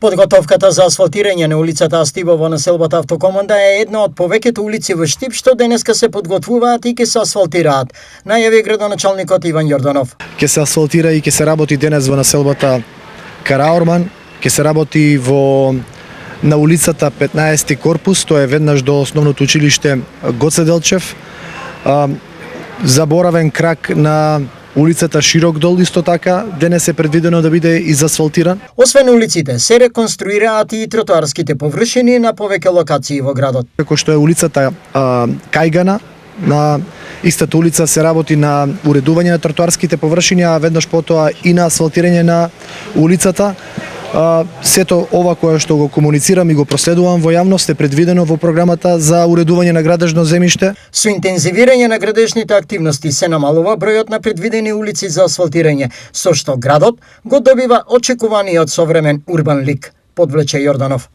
Подготовката за асфалтирање на улицата Астибо во населбата Автокоманда е една од повеќето улици во Штип што денеска се подготвуваат и ќе се асфалтираат, најави градоначалникот Иван Јорданов. Ќе се асфалтира и ќе се работи денес во населбата Караорман, ќе се работи на улицата 15 корпус, тоа е веднаш до основното училиште Гоце Делчев. Заборавен крак на улицата Широк дол исто така денес е предвидено да биде изасфалтиран. Освен улиците, се реконструираат и тротоарските површини на повеќе локации во градот. Како што е улицата Кајгана, на истата улица се работи на уредување на тротоарските површини, а веднаш потоа и на асфалтирање на улицата. Сето ова кое што го комуницирам и го проследувам во јавност е предвидено во програмата за уредување на градежно земјиште. Со интензивирање на градежните активности се намалува бројот на предвидени улици за асфалтирање, со што градот го добива очекуваниот современ урбан лик, подвлече Јорданов.